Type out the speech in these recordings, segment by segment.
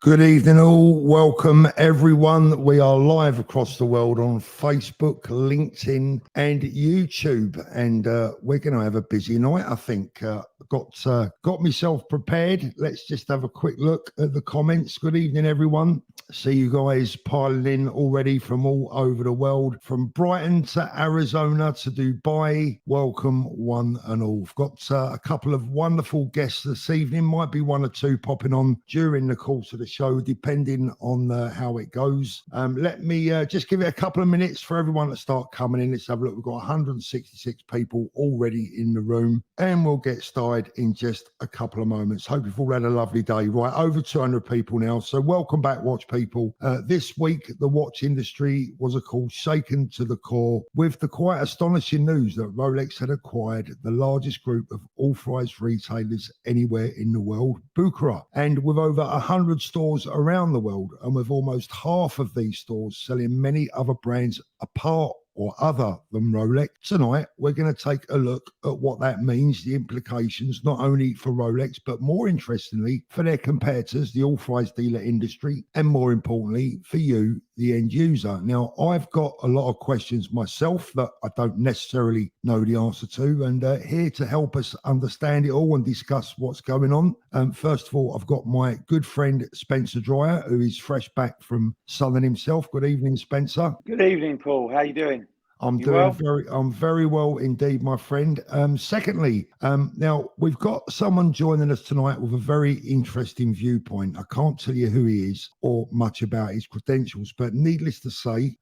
Good evening, all. Welcome, everyone. We are live across the world on Facebook, LinkedIn, and YouTube, and we're going to have a busy night. I think got myself prepared. Let's just have a quick look at the comments. Good evening, everyone. See you guys piling in already from all over the world, from Brighton to Arizona to Dubai. Welcome, one and all. We've got a couple of wonderful guests this evening. Might be one or two popping on during the course of the show, depending on how it goes. Let me just give it a couple of minutes for everyone to start coming in. Let's have a look. We've got 166 people already in the room, and we'll get started in just a couple of moments. Hope you've all had a lovely day. Right, over 200 people now. So welcome back, watch people. This week, the watch industry was, of course, shaken to the core with the quite astonishing news that Rolex had acquired the largest group of authorized retailers anywhere in the world, Bucherer, and with over 100 stores around the world, and with almost half of these stores selling many other brands apart or other than Rolex. Tonight, we're going to take a look at what that means, the implications, not only for Rolex, but more interestingly, for their competitors, the authorized dealer industry, and more importantly, for you, the end user. Now, I've got a lot of questions myself that I don't necessarily know the answer to, and here to help us understand it all and discuss what's going on. First of all, I've got my good friend, Spencer Dreyer, who is fresh back from Southern himself. Good evening, Spencer. Good evening, Paul. How you doing? I'm very well indeed, my friend. Secondly, now we've got someone joining us tonight with a very interesting viewpoint. I can't tell you who he is or much about his credentials, but needless to say,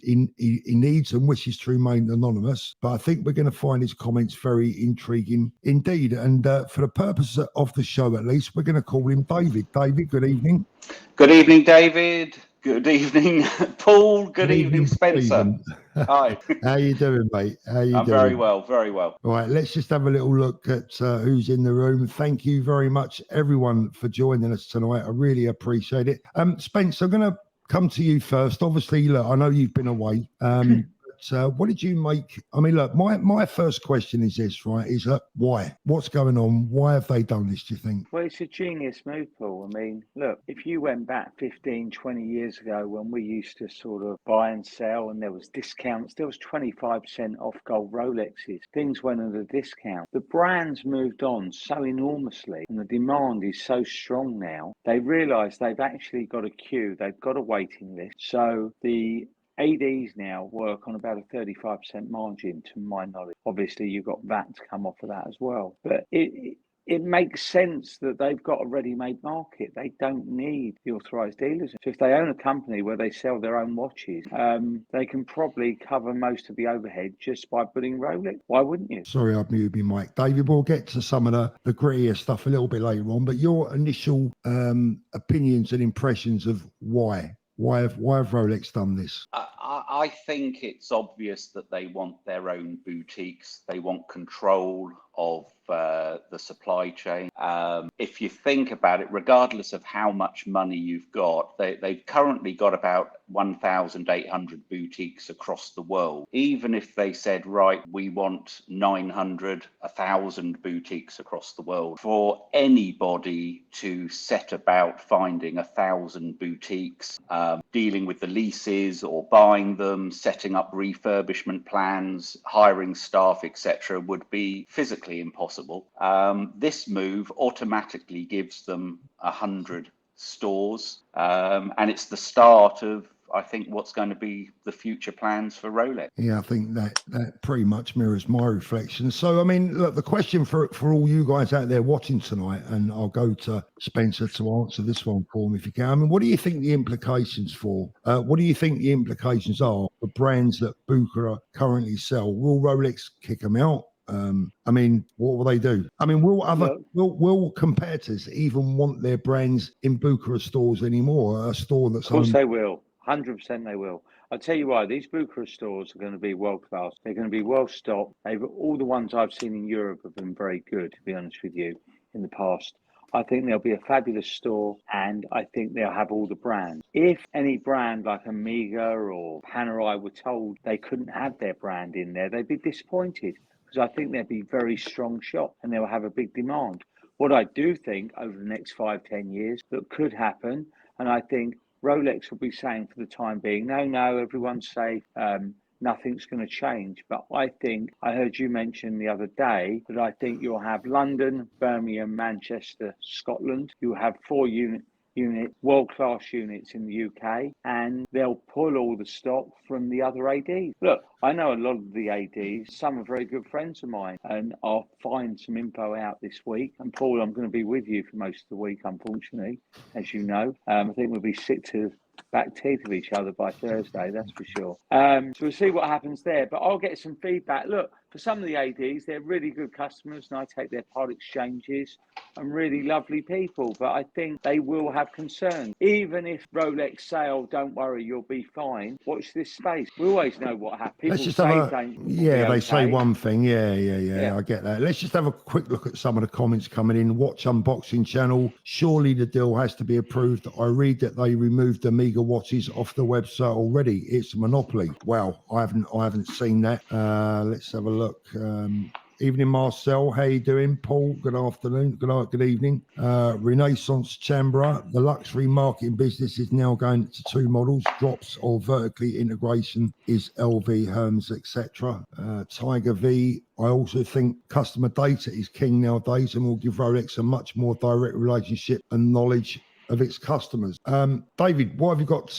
he needs and wishes to remain anonymous. But I think we're going to find his comments very intriguing indeed. And for the purpose of the show, at least, we're going to call him David. David, good evening. Good evening, David. Good evening, Paul. Good evening, Spencer. Stephen. Hi. How you doing, mate? How you I'm doing? very well, very well. All right, let's just have a little look at who's in the room. Thank you very much, everyone, for joining us tonight. I really appreciate it. Spence, I'm going to come to you first. Obviously, look, I know you've been away. But what did you make? I mean, look, my first question is this, right? Is why? What's going on? Why have they done this, do you think? Well, it's a genius move, Paul. I mean, look, if you went back 15, 20 years ago when we used to sort of buy and sell and there was discounts, there was 25% off gold Rolexes. Things went at a discount. The brands moved on so enormously and the demand is so strong now. They realise they've actually got a queue. They've got a waiting list. So the ADs now work on about a 35% margin, to my knowledge. Obviously, you've got VAT to come off of that as well. But it makes sense that they've got a ready-made market. They don't need the authorised dealers. So if they own a company where they sell their own watches, they can probably cover most of the overhead just by putting Rolex. Why wouldn't you? Sorry, I've muted my mic. David, we'll get to some of the grittier stuff a little bit later on, but your initial opinions and impressions of why? Why have Rolex done this? I think it's obvious that they want their own boutiques. They want control of the supply chain. If you think about it, regardless of how much money you've got, they've currently got about 1,800 boutiques across the world. Even if they said, right, we want 900, 1,000 boutiques across the world, for anybody to set about finding 1,000 boutiques, dealing with the leases or buying them, setting up refurbishment plans, hiring staff, etc., would be physically impossible. This move automatically gives them 100 stores, and it's the start of, I think, what's going to be the future plans for Rolex. Yeah, I think that pretty much mirrors my reflection. So, I mean, look, the question for all you guys out there watching tonight, and I'll go to Spencer to answer this one for me if you can. I mean, what do you think the implications are for brands that Bucherer currently sell? Will Rolex kick them out? I mean, what will they do? I mean, will competitors even want their brands in Bucherer stores anymore? A store that's Of course they will. 100% they will. I'll tell you why, these Bucherer stores are going to be world class. They're going to be well stocked. All the ones I've seen in Europe have been very good, to be honest with you, in the past. I think they'll be a fabulous store, and I think they'll have all the brands. If any brand like Omega or Panerai were told they couldn't have their brand in there, they'd be disappointed, because I think they'll be very strong shop and they'll have a big demand. What I do think over the next 5, 10 years that could happen, And I think Rolex will be saying for the time being, no, everyone's safe. Nothing's going to change. But I think I heard you mention the other day that I think you'll have London, Birmingham, Manchester, Scotland. You'll have 4 world-class units in the UK, and they'll pull all the stock from the other ADs. Look, I know a lot of the ADs. Some are very good friends of mine, and I'll find some info out this week. And Paul, I'm going to be with you for most of the week, unfortunately, as you know. I think we'll be sick to back teeth of each other by Thursday, that's for sure. So we'll see what happens there. But I'll get some feedback. Look, for some of the ADs, they're really good customers, and I take their part exchanges and really lovely people. But I think they will have concerns. Even if Rolex say, "Oh, don't worry, you'll be fine," watch this space. We always know what happens. People Let's just say have things. yeah, they say okay. one thing. Yeah, I get that. Let's just have a quick look at some of the comments coming in. Watch unboxing channel. Surely the deal has to be approved. I read that they removed Omega watches off the website already. It's a monopoly. Wow, I haven't seen that. Let's have a look. Evening, Marcel. How you doing? Paul, good afternoon. Good night, good evening. Renaissance Chambra. The luxury marketing business is now going to 2 models. Drops or vertically integration is LV, Hermes, etc. Tiger V. I also think customer data is king nowadays and will give Rolex a much more direct relationship and knowledge of its customers. David, what have you got?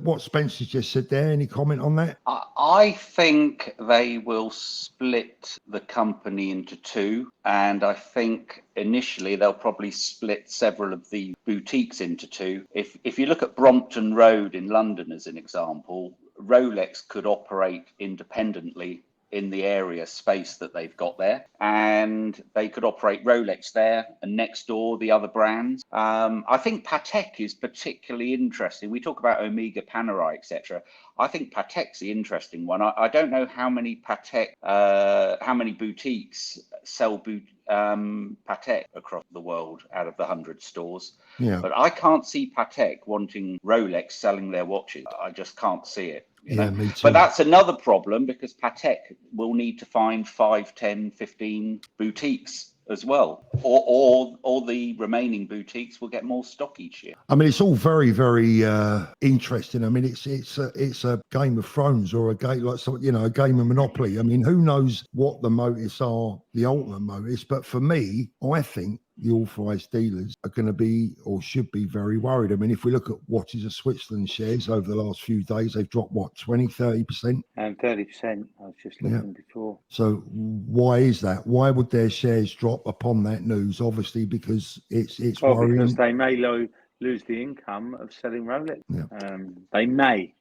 What Spencer's just said there? Any comment on that? I think they will split the company into 2, and I think initially they'll probably split several of the boutiques into 2. If you look at Brompton Road in London as an example, Rolex could operate independently in the area space that they've got there, and they could operate Rolex there, and next door the other brands. I think Patek is particularly interesting. We talk about Omega, Panerai, etc. I think Patek's the interesting one. I don't know how many boutiques sell Patek across the world out of the 100 stores. Yeah. But I can't see Patek wanting Rolex selling their watches. I just can't see it. Me too. But that's another problem, because Patek will need to find 5, 10, 15 boutiques as well, or the remaining boutiques will get more stock each year. I mean, it's all very, very interesting. I mean, it's a Game of Thrones or a game a game of Monopoly. I mean, who knows what the motives are, the ultimate motives? But for me, I think the authorised dealers are going to be, or should be, very worried. I mean, if we look at Watches of Switzerland shares over the last few days, they've dropped, 20-30%? And 30%, I was just looking before. So why is that? Why would their shares drop upon that news? Obviously, because it's worrying. Because they may lose the income of selling Rolex. Yeah. They may.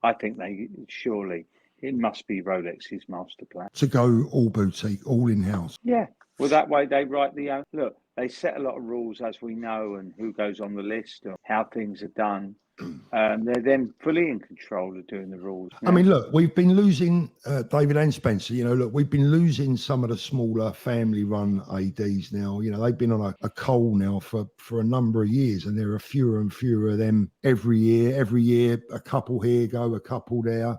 I think it must be Rolex's master plan. To go all boutique, all in-house. Yeah. Well, that way they write look, they set a lot of rules, as we know, and who goes on the list and how things are done. They're then fully in control of doing the rules. I mean, look, we've been losing, David and Spencer, we've been losing some of the smaller family-run ADs now. They've been on a coal now for a number of years, and there are fewer and fewer of them every year. Every year, a couple here go, a couple there.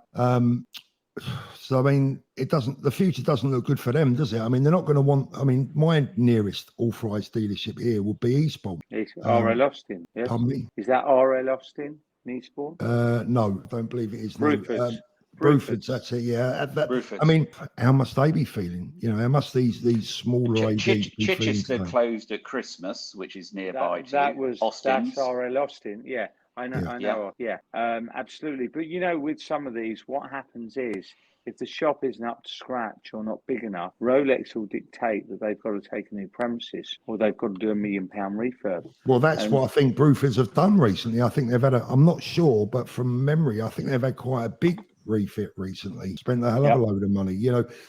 So, I mean, the future doesn't look good for them, does it? I mean, they're not going to want, my nearest authorised dealership here would be Eastbourne. It's RL Austin, yes? Pardon me? Is that RL Austin in Eastbourne? No, I don't believe it is. Bruford's. Bruford's, that's it, yeah. Bruford's. I mean, how must they be feeling? How must these smaller ADs be feeling? Chichester closed at Christmas, which is nearby That's RL Austin, yeah. I know. Yeah. Absolutely. But with some of these, what happens is, if the shop isn't up to scratch or not big enough, Rolex will dictate that they've got to take a new premises, or they've got to do £1 million refurb. Well, that's what I think Bruford's have done recently. I think they've had I'm not sure, but from memory, I think they've had quite a big refit recently, spent a hell of a load of money,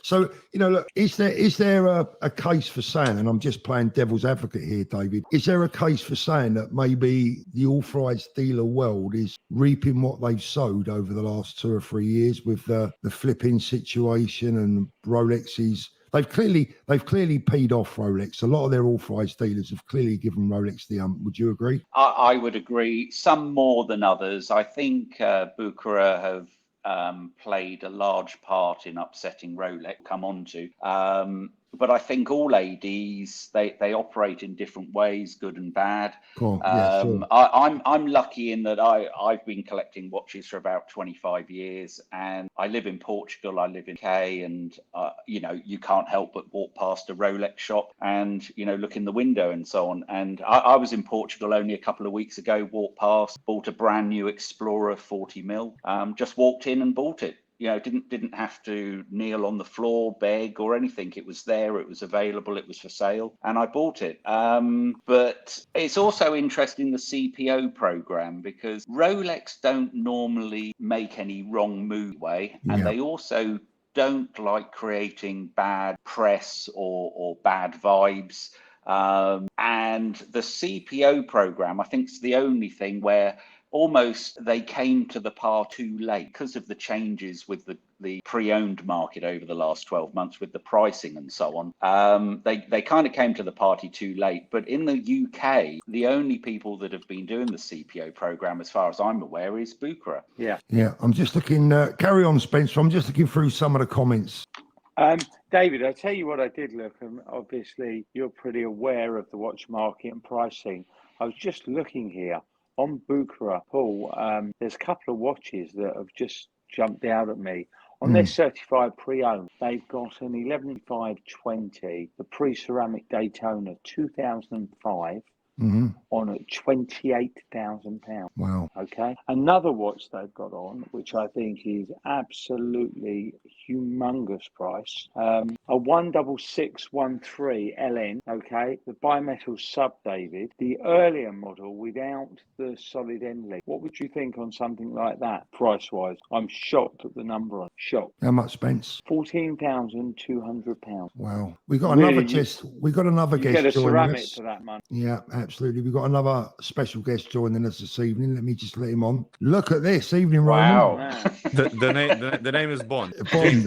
So, look, is there a case for saying, and I'm just playing devil's advocate here, David, is there a case for saying that maybe the authorised dealer world is reaping what they've sowed over the last 2 or 3 years with the flipping situation and Rolex's? They've clearly peed off Rolex. A lot of their authorised dealers have clearly given Rolex the Would you agree? I would agree. Some more than others. I think Bucherer have played a large part in upsetting Rolex. Come on to. but I think all ADs they operate in different ways, good and bad. Cool. Yeah, sure. I'm lucky in that I've been collecting watches for about 25 years, and I live in Portugal, I live in UK, and you know, you can't help but walk past a Rolex shop and, you know, look in the window and so on. And I was in Portugal only a couple of weeks ago, walked past, bought a brand new Explorer 40 mil, just walked in and bought it. You know, didn't have to kneel on the floor, beg or anything. It was there, it was available, it was for sale, and I bought it. But it's also interesting, the CPO program, because Rolex don't normally make any wrong move way, and they also don't like creating bad press or bad vibes. And the CPO program, I think, is the only thing where almost they came to the party too late because of the changes with the pre-owned market over the last 12 months with the pricing and so on. They kind of came to the party too late. But in the UK, the only people that have been doing the CPO program, as far as I'm aware, is Bucherer. Yeah. I'm just looking, carry on, Spencer. I'm just looking through some of the comments. David, I'll tell you what I did look, and obviously you're pretty aware of the watch market and pricing. I was just looking here on Bucherer, Paul. There's a couple of watches that have just jumped out at me. On their certified pre-owned, they've got an 11520, the pre-ceramic Daytona 2005. On at £28,000. Wow. Okay. Another watch they've got on, which I think is absolutely humongous price, a 16613 LN. Okay. The bimetal sub, David, the earlier model without the solid end link. What would you think on something like that, price wise? I'm shocked at the number. I'm shocked. How much, Spence? £14,200. Wow. We got Really, another guest. We got another You guest get a joining ceramic us. for that money. Yeah, absolutely. We've got another special guest joining us this evening. Let me just let him on. Look at this. Evening, Wow. Roman. The name is Bond. Bond.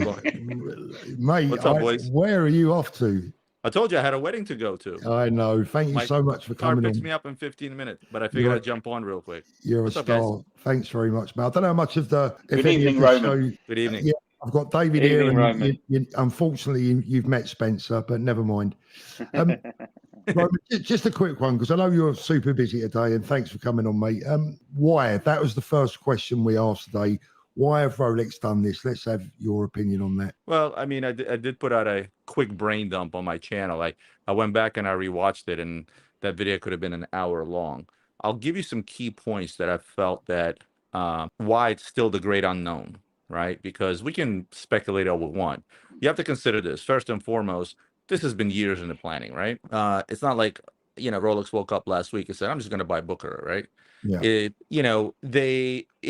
Mate, What's up, boys? Where are you off to? I told you I had a wedding to go to. I know. Thank you so much for Car coming picks on. me up in 15 minutes, but I figured I'd jump on real quick. You're What's a up, guys? star. Thanks very much, man. I don't know how much of the... Good evening, Roman. Good evening. Yeah, I've got David Evening, here. And Roman. unfortunately, you've met Spencer, but never mind. Roman, just a quick one, because I know you're super busy today, and thanks for coming on, mate. Why? That was the first question we asked today. Why have Rolex done this? Let's have your opinion on that. Well, I mean, I did put out a quick brain dump on my channel. I went back and I rewatched it, and that video could have been an hour long. I'll give you some key points that I felt that why it's still the great unknown, right? Because we can speculate all we want. You have to consider this. First and foremost, this has been years in the planning, right? It's not like, you know, Rolex woke up last week and said, I'm just going to buy Bucherer, right? Yeah. It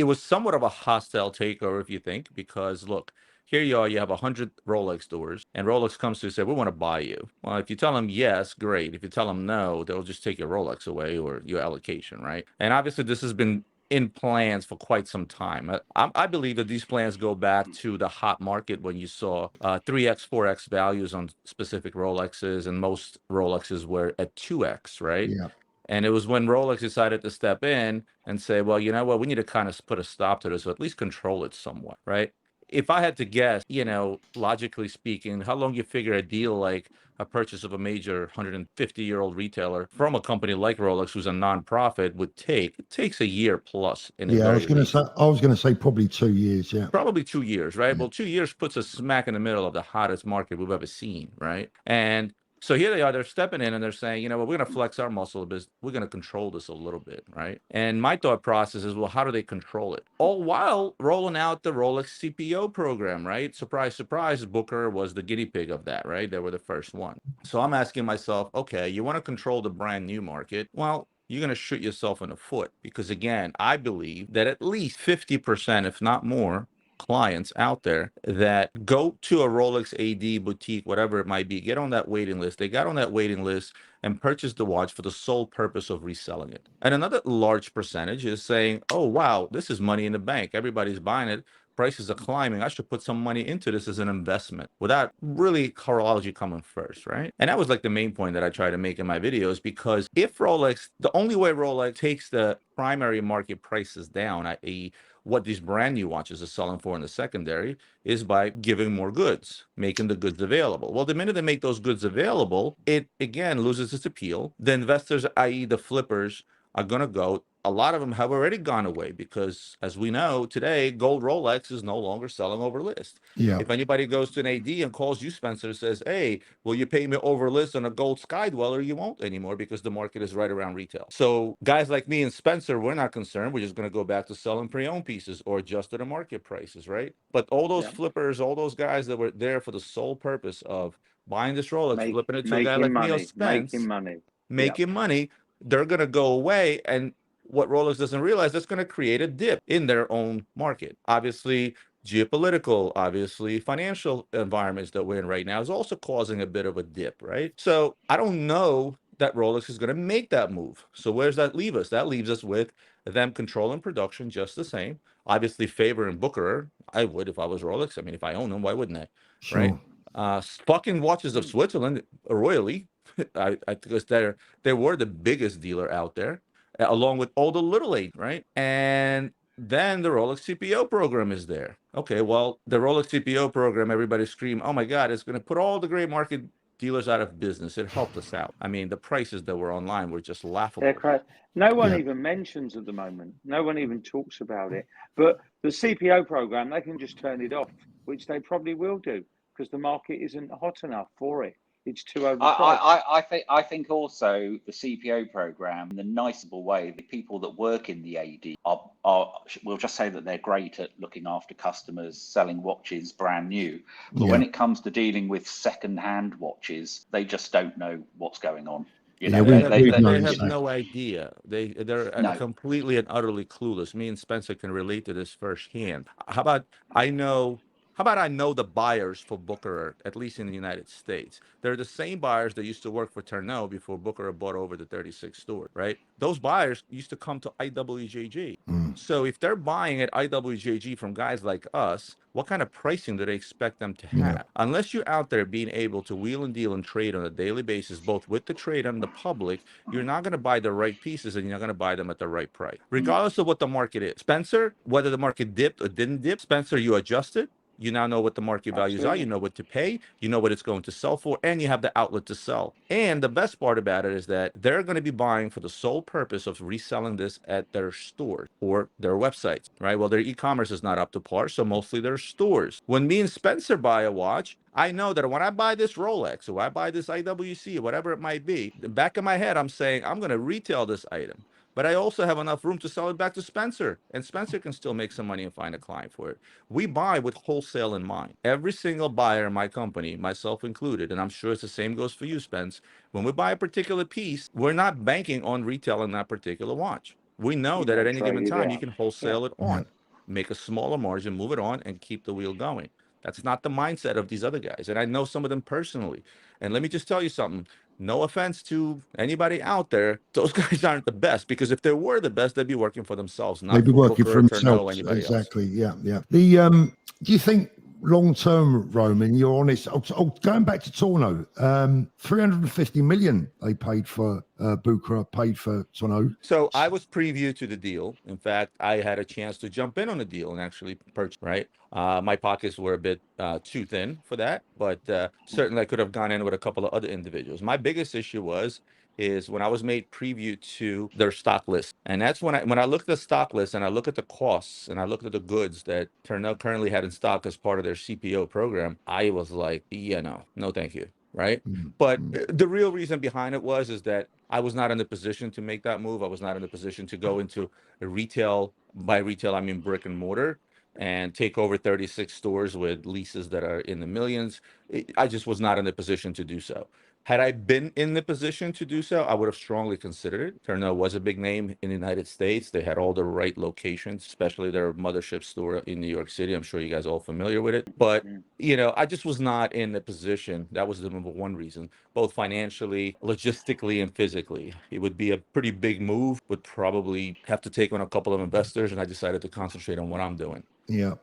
was somewhat of a hostile takeover, if you think, because look, here you are, you have 100 Rolex stores, and Rolex comes to you and say, we want to buy you. Well, if you tell them yes, great. If you tell them no, they'll just take your Rolex away or your allocation, right? And obviously this has been in plans for quite some time. I believe that these plans go back to the hot market when you saw 3x, 4x values on specific Rolexes, and most Rolexes were at 2x, right? Yeah. And it was when Rolex decided to step in and say, well, you know what, we need to kind of put a stop to this, or at least control it somewhat, right? If I had to guess, you know, logically speaking, how long you figure a deal like a purchase of a major 150-year-old retailer from a company like Rolex, who's a nonprofit, would take? It takes a year plus. I was going to say probably 2 years. Yeah. Probably 2 years, right? Well, 2 years puts us smack in the middle of the hottest market we've ever seen, right? And so here they are, they're stepping in and they're saying, you know what, we're going to flex our muscle a bit. We're going to control this a little bit, right? And my thought process is, well, how do they control it? All while rolling out the Rolex CPO program, right? Surprise, surprise, Bucherer was the guinea pig of that, right? They were the first one. So I'm asking myself, okay, you want to control the brand new market? Well, you're going to shoot yourself in the foot, because again, I believe that at least 50%, if not more, clients out there that go to a Rolex AD boutique, whatever it might be, get on that waiting list. They got on that waiting list and purchased the watch for the sole purpose of reselling it. And another large percentage is saying, oh, wow, this is money in the bank. Everybody's buying it. Prices are climbing. I should put some money into this as an investment, without really horology coming first, right? And that was like the main point that I try to make in my videos, because if Rolex, the only way Rolex takes the primary market prices down, i.e., what these brand new watches are selling for in the secondary is by giving more goods, making the goods available. Well, the minute they make those goods available, it again loses its appeal. The investors, i.e. the flippers, are going to go. A lot of them have already gone away because, as we know today, gold Rolex is no longer selling over list. Yeah. If anybody goes to an AD and calls you, Spencer, and says, hey, will you pay me over list on a gold Skydweller? You won't anymore because the market is right around retail. So guys like me and Spencer, we're not concerned. We're just going to go back to selling pre-owned pieces or adjust to the market prices, right? But all those flippers, all those guys that were there for the sole purpose of buying this Rolex, flipping it to a guy like me or Spence, making money, they're going to go away. And what Rolex doesn't realize, that's going to create a dip in their own market. Obviously, geopolitical, obviously, financial environments that we're in right now is also causing a bit of a dip, right? So I don't know that Rolex is going to make that move. So where does that leave us? That leaves us with them controlling production just the same. Obviously, favoring Bucherer. I would if I was Rolex. I mean, if I own them, why wouldn't I? Sure. Right? Fucking Watches of Switzerland, royally, because they were the biggest dealer out there, along with all the little eight, right? And then the Rolex CPO program is there. Okay, well, the Rolex CPO program, everybody scream, oh my God, it's going to put all the gray market dealers out of business. It helped us out. I mean, the prices that were online were just laughable. They're crazy. No one even mentions at the moment. No one even talks about it. But the CPO program, they can just turn it off, which they probably will do because the market isn't hot enough for it. It's too overpriced. I think also the CPO program, in the nicable way, the people that work in the AD we'll just say that they're great at looking after customers, selling watches brand new. But when it comes to dealing with second-hand watches, they just don't know what's going on. You know, they have no idea. They're completely and utterly clueless. Me and Spencer can relate to this firsthand. How about I know the buyers for Bucherer, at least in the United States? They're the same buyers that used to work for Tourneau before Bucherer bought over the 36 stores, right? Those buyers used to come to IWJG. So if they're buying at IWJG from guys like us, what kind of pricing do they expect them to have? Unless you're out there being able to wheel and deal and trade on a daily basis, both with the trade and the public, you're not going to buy the right pieces and you're not going to buy them at the right price, regardless of what the market is. Spencer, whether the market dipped or didn't dip, Spencer, you adjusted. You now know what the market values are. You know what to pay. You know what it's going to sell for, and you have the outlet to sell. And the best part about it is that they're going to be buying for the sole purpose of reselling this at their stores or their websites, right? Well, their e-commerce is not up to par, so mostly their stores. When me and Spencer buy a watch, I know that when I buy this Rolex or I buy this IWC or whatever it might be, the back of my head, I'm saying I'm going to retail this item. But I also have enough room to sell it back to Spencer, and Spencer can still make some money and find a client for it. We buy with wholesale in mind. Every single buyer in my company, myself included, and I'm sure it's the same goes for you, Spence, when we buy a particular piece, we're not banking on retailing that particular watch. We know that at any given time, you can wholesale it on, make a smaller margin, move it on, and keep the wheel going. That's not the mindset of these other guys. And I know some of them personally. And let me just tell you something. No offense to anybody out there, those guys aren't the best, because if they were the best, they'd be working for themselves, not they'd be working for themselves. Exactly. Else. Yeah. Do you think long term, Roman, you're honest? Going back to Tourneau, 350 million they paid for Bucherer, paid for Tourneau. So I was preview to the deal. In fact, I had a chance to jump in on the deal and actually purchase. Right, my pockets were a bit too thin for that, but certainly I could have gone in with a couple of other individuals. My biggest issue is when I was made preview to their stock list. And that's when I looked at the stock list and I look at the costs and I looked at the goods that Tourneau currently had in stock as part of their CPO program, I was like, no, thank you. Right. But the real reason behind it is that I was not in the position to make that move. I was not in the position to go into a retail. By retail, I mean brick and mortar, and take over 36 stores with leases that are in the millions. I just was not in the position to do so. Had I been in the position to do so, I would have strongly considered it. Tourneau was a big name in the United States. They had all the right locations, especially their mothership store in New York City. I'm sure you guys are all familiar with it. But, I just was not in the position. That was the number one reason, both financially, logistically, and physically. It would be a pretty big move, would probably have to take on a couple of investors, and I decided to concentrate on what I'm doing. Yeah.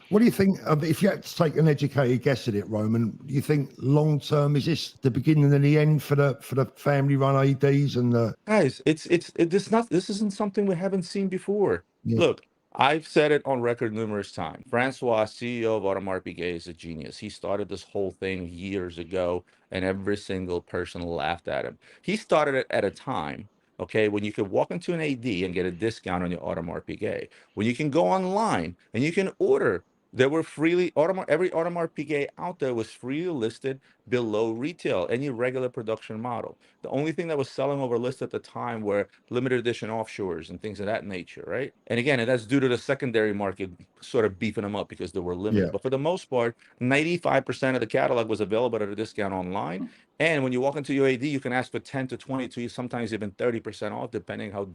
What do you think, if you had to take an educated guess at it, Roman, do you think long term, is this the beginning and the end for the family run ADs and the guys? This isn't something we haven't seen before. Look, I've said it on record numerous times. Francois, CEO of Audemars Piguet, is a genius. He started this whole thing years ago, and every single person laughed at him. He started it at a time, okay, when you could walk into an AD and get a discount on your Audemars Piguet, when you can go online and you can order. There were freely every Audemars Piguet out there was freely listed below retail, any regular production model. The only thing that was selling over list at the time were limited edition offshores and things of that nature, right? And again, that's due to the secondary market sort of beefing them up because they were limited. Yeah. But for the most part, 95% of the catalog was available at a discount online. And when you walk into UAD, you can ask for 10 to 22, sometimes even 30% off, depending how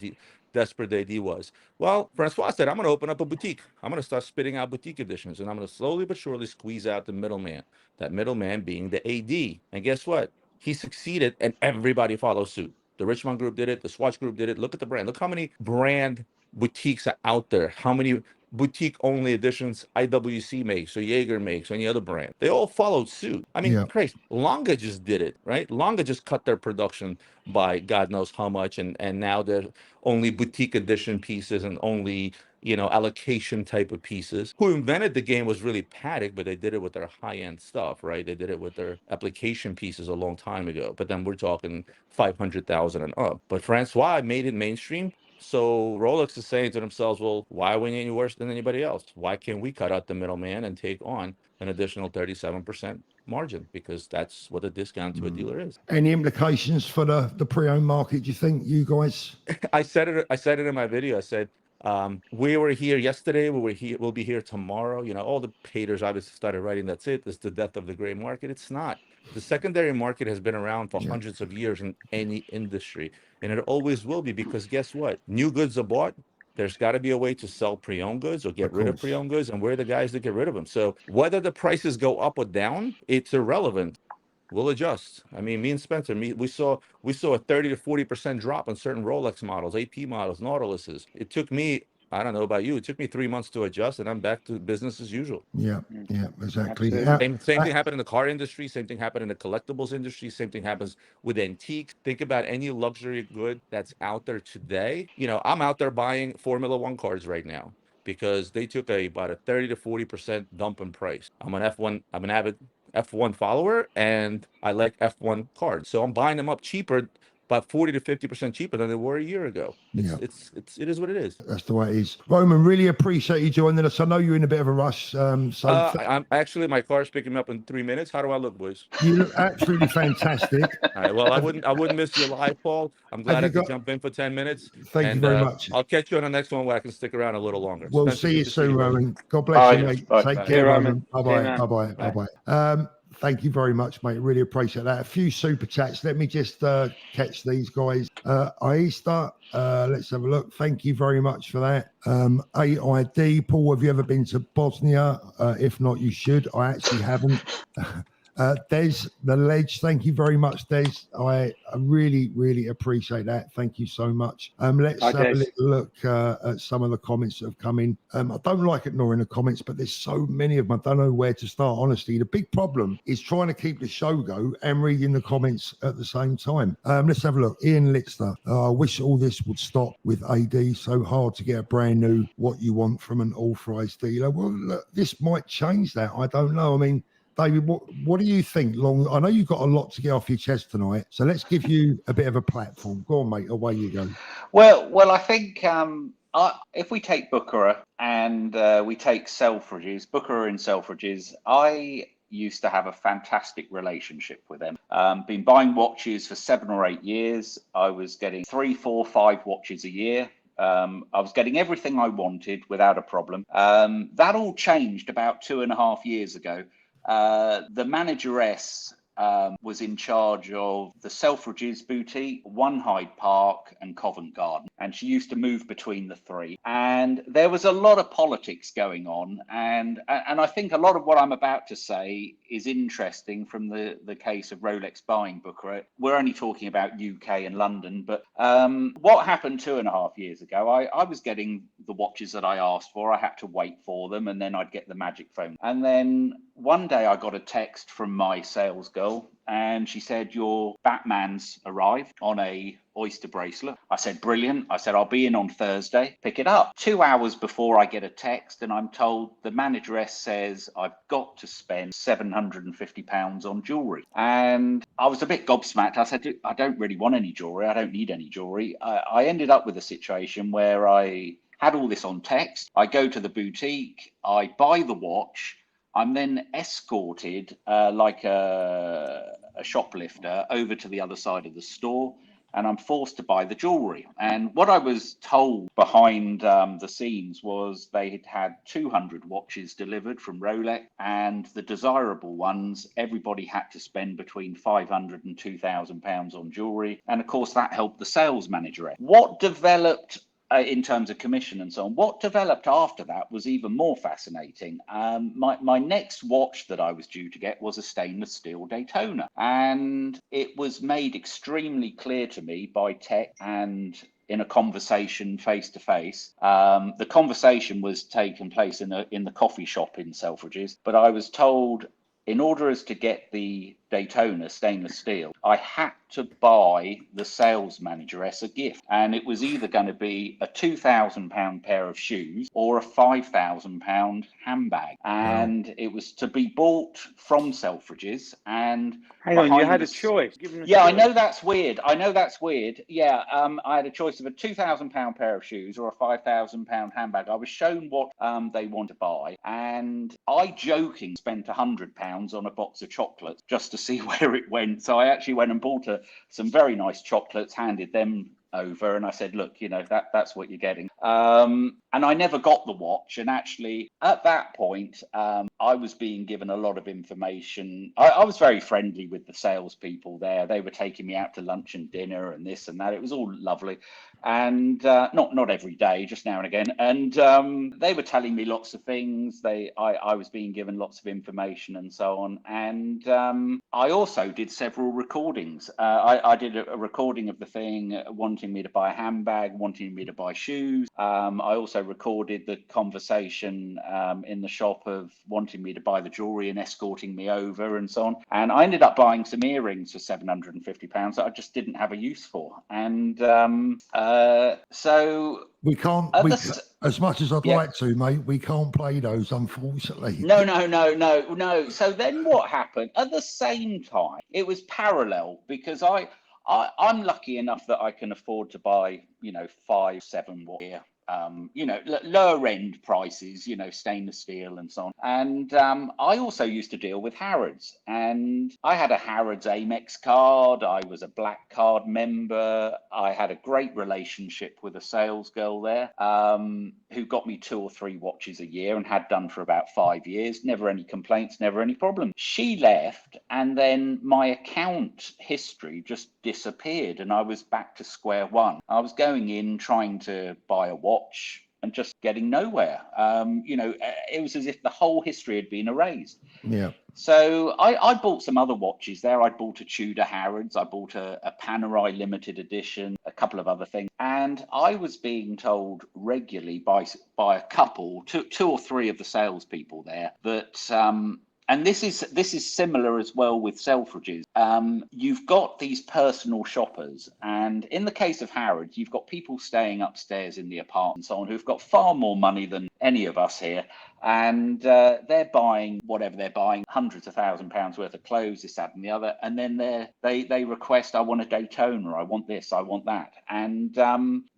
desperate the AD was. Well, Francois said, I'm going to open up a boutique. I'm going to start spitting out boutique editions, and I'm going to slowly but surely squeeze out the middleman, that middleman being the AD. And guess what? He succeeded, and everybody follows suit. The Richmond Group did it. The Swatch Group did it. Look at the brand. Look how many brand boutiques are out there. How many boutique-only editions IWC makes or Jaeger makes or any other brand. They all followed suit. I mean, Yeah. Christ, Longa just did it, right? Longa just cut their production by God knows how much, and now they're only boutique edition pieces and only, you know, allocation type of pieces. Who invented the game was really Patek, but they did it with their high-end stuff, right? They did it with their application pieces a long time ago. But then we're talking 500,000 and up. But Francois made it mainstream. So Rolex is saying to themselves, well, why are we any worse than anybody else? Why can't we cut out the middleman and take on an additional 37% margin? Because that's what a discount to a dealer is. Any implications for the pre-owned market, do you think, you guys? I said it in my video. I said, we were here yesterday, we'll be here tomorrow. You know, all the haters obviously started writing, that's it, it's the death of the gray market. It's not. The secondary market has been around for hundreds of years in any industry, and it always will be, because guess what? New goods are bought. There's got to be a way to sell pre-owned goods or get rid of pre-owned goods, and we're the guys that get rid of them. So whether the prices go up or down, it's irrelevant. We'll adjust. I mean, me and Spencer, we saw a 30 to 40% drop on certain Rolex models, AP models, Nautiluses. It took me, I don't know about you, it took me 3 months to adjust, and I'm back to business as usual. Yeah, exactly. Absolutely. Same thing happened in the car industry. Same thing happened in the collectibles industry. Same thing happens with antiques. Think about any luxury good that's out there today. You know, I'm out there buying Formula One cars right now because they took about a 30 to 40% dump in price. I'm an avid F1 follower, and I like F1 cards. So I'm buying them up cheaper, about 40 to 50% cheaper than they were a year ago. It is what it is. That's the way it is. Roman, really appreciate you joining us. I know you're in a bit of a rush. I'm actually, my car's picking me up in 3 minutes. How do I look, boys? You look absolutely fantastic. All right. Well, I wouldn't miss your live, Paul. I'm glad I could jump in for 10 minutes. Thank you very much. I'll catch you on the next one where I can stick around a little longer. We'll Spencer, see you good to soon, brother. Roman. God bless you, mate. Bye. Take care, Roman. See you, Bye-bye. man. Bye-bye. Bye-bye. Thank you very much, mate. Really appreciate that. A few super chats. Let me just catch these guys. Aista, let's have a look. Thank you very much for that. AID, Paul, have you ever been to Bosnia? If not, you should. I actually haven't. Des, the Ledge, thank you very much, Des. I really, really appreciate that. Thank you so much. Let's have a little look at some of the comments that have come in. I don't like ignoring the comments, but there's so many of them. I don't know where to start, honestly. The big problem is trying to keep the show go and reading the comments at the same time. Let's have a look. Ian Litzler, I wish all this would stop with AD. So hard to get a brand new what you want from an authorized dealer. Well, look, this might change that. I don't know. I mean, David, what do you think? I know you've got a lot to get off your chest tonight, so let's give you a bit of a platform. Go on, mate. Away you go. Well, I think if we take Bucherer and we take Selfridges, Bucherer and Selfridges, I used to have a fantastic relationship with them. Been buying watches for 7 or 8 years. I was getting 3, 4, 5 watches a year. I was getting everything I wanted without a problem. That all changed about 2.5 years ago. The manageress was in charge of the Selfridges boutique, One Hyde Park and Covent Garden, and she used to move between the three. And there was a lot of politics going on, and I think a lot of what I'm about to say is interesting from the case of Rolex buying Bucherer. We're only talking about UK and London, but what happened 2.5 years ago, I was getting the watches that I asked for. I had to wait for them, and then I'd get the magic phone. And then one day I got a text from my sales girl and she said, your Batman's arrived on a oyster bracelet. I said, brilliant. I said, I'll be in on Thursday, pick it up. 2 hours before I get a text and I'm told the manageress says I've got to spend £750 on jewellery. And I was a bit gobsmacked. I said, I don't really want any jewellery. I don't need any jewellery. I ended up with a situation where I had all this on text. I go to the boutique, I buy the watch. I'm then escorted like a shoplifter over to the other side of the store, and I'm forced to buy the jewellery. And what I was told behind the scenes was they had had 200 watches delivered from Rolex, and the desirable ones, everybody had to spend between £500 and £2,000 on jewellery. And of course, that helped the sales manager. What developed in terms of commission and so on. What developed after that was even more fascinating. My next watch that I was due to get was a stainless steel Daytona, and it was made extremely clear to me by tech and in a conversation face to face. The conversation was taking place in the coffee shop in Selfridges, but I was told in order as to get the Daytona stainless steel, I had to buy the sales manageress a gift. And it was either going to be a £2,000 pair of shoes or a £5,000 handbag. And it was to be bought from Selfridges. And hang on, you had a choice. Yeah, I know that's weird. Yeah, I had a choice of a £2,000 pair of shoes or a £5,000 handbag. I was shown what they want to buy. And I joking spent £100 on a box of chocolates just to see where it went. So I actually went and bought some very nice chocolates, handed them over, and I said, look, that's what you're getting. And I never got the watch. And actually at that point, I was being given a lot of information. I was very friendly with the salespeople there. They were taking me out to lunch and dinner and this and that. It was all lovely. And not every day, just now and again. And they were telling me lots of things. I was being given lots of information and so on. And I also did several recordings. I did a recording of the thing, wanting me to buy a handbag, wanting me to buy shoes. I also recorded the conversation in the shop of wanting me to buy the jewelry and escorting me over and so on. And I ended up buying some earrings for £750 that I just didn't have a use for. And so we can't, as much as I'd like to, mate, we can't play those, unfortunately. No. So then what happened? At the same time, it was parallel because I'm lucky enough that I can afford to buy, 5-7 watt here. Lower end prices, stainless steel and so on. And I also used to deal with Harrods, and I had a Harrods Amex card. I was a Black Card member. I had a great relationship with a sales girl there who got me 2 or 3 watches a year and had done for about 5 years. Never any complaints, never any problems. She left, and then my account history just disappeared, and I was back to square one. I was going in trying to buy a watch and just getting nowhere. It was as if the whole history had been erased. Yeah. So I bought some other watches there. I bought a Tudor Harrods. I bought a Panerai limited edition, a couple of other things. And I was being told regularly by a couple, two or three of the salespeople there, that and this is similar as well with Selfridges. You've got these personal shoppers, and in the case of Harrods, you've got people staying upstairs in the apartment and so on who've got far more money than any of us here, and they're buying whatever they're buying, hundreds of £1,000s worth of clothes, this, that, and the other, and then they request, I want a Daytona, I want this, I want that, and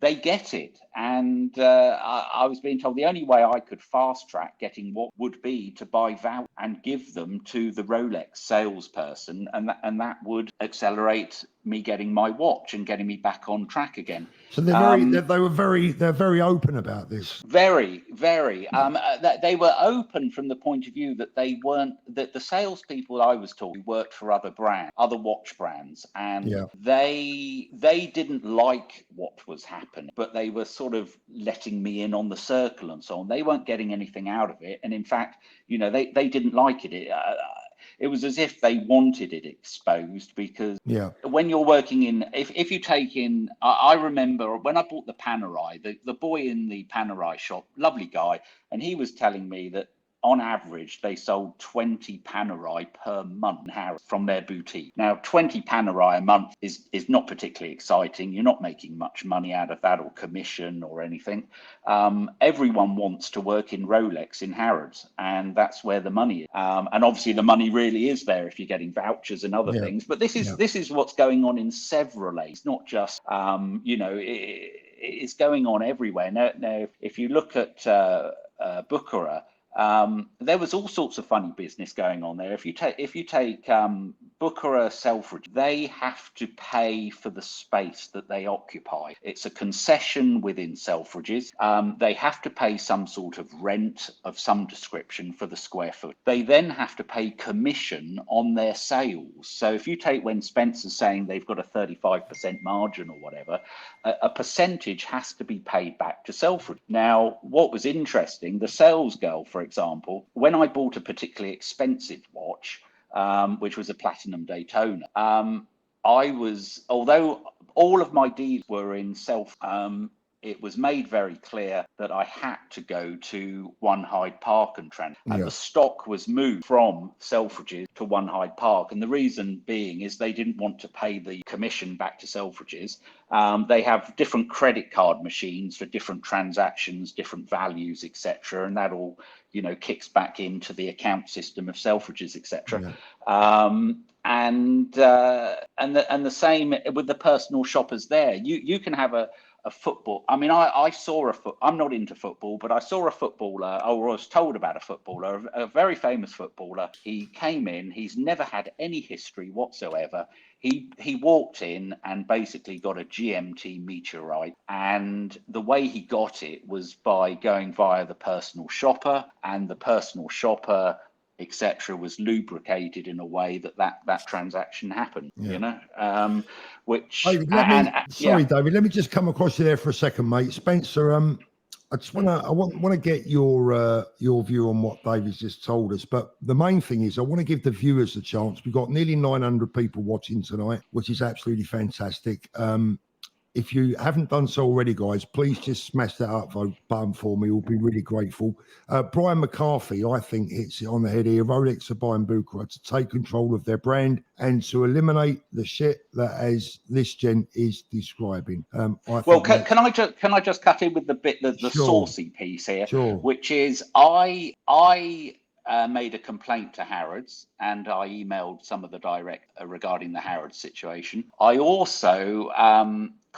they get it. And I was being told the only way I could fast track getting what would be to buy vouchers and give them to the Rolex salesperson, and that would accelerate me getting my watch and getting me back on track again. So they're very open about this. Very. They were open from the point of view that that the salespeople I was talking worked for other brands, other watch brands, and they didn't like what was happening, but they were sort of letting me in on the circle and so on. They weren't getting anything out of it, and in fact, they didn't like it. It was as if they wanted it exposed, because when you're working in, if you take in, I remember when I bought the Panerai, the boy in the Panerai shop, lovely guy, and he was telling me that on average, they sold 20 Panerai per month in Harrods from their boutique. Now, 20 Panerai a month is not particularly exciting. You're not making much money out of that or commission or anything. Everyone wants to work in Rolex in Harrods, and that's where the money is. And obviously the money really is there if you're getting vouchers and other things. But this is what's going on in several A's, not just, it's going on everywhere. Now, if you look at Bucherer, there was all sorts of funny business going on there. If you take Bucherer Selfridge, they have to pay for the space that they occupy. It's a concession within Selfridges. They have to pay some sort of rent of some description for the square foot. They then have to pay commission on their sales. So if you take when Spencer's saying they've got a 35% margin or whatever, a percentage has to be paid back to Selfridge. Now, what was interesting, the sales girl, for example, when I bought a particularly expensive watch, which was a Platinum Daytona, although all of my deeds were in it was made very clear that I had to go to One Hyde Park and the stock was moved from Selfridges to One Hyde Park. And the reason being is they didn't want to pay the commission back to Selfridges. They have different credit card machines for different transactions, different values, etc. And that all, kicks back into the account system of Selfridges, etc. And the same with the personal shoppers there. You can have a football. I mean, I saw I'm not into football, but I saw a footballer, or was told about a footballer, a very famous footballer. He came in, he's never had any history whatsoever. He walked in and basically got a GMT meteorite, and the way he got it was by going via the personal shopper, and the personal shopper, etc., was lubricated in a way that transaction happened. Which David, David, let me just come across you there for a second, mate. Spencer, I just want to get your view on what David's just told us. But the main thing is I want to give the viewers a chance. We've got nearly 900 people watching tonight, which is absolutely fantastic. If you haven't done so already, guys, please just smash that upvote button for me. We'll be really grateful. Brian McCarthy, I think, hits it on the head here. Rolex are buying Bucherer to take control of their brand and to eliminate the shit that, as this gent is describing. Can I just cut in with the saucy piece here, which is I made a complaint to Harrods, and I emailed some of the direct regarding the Harrods situation. I also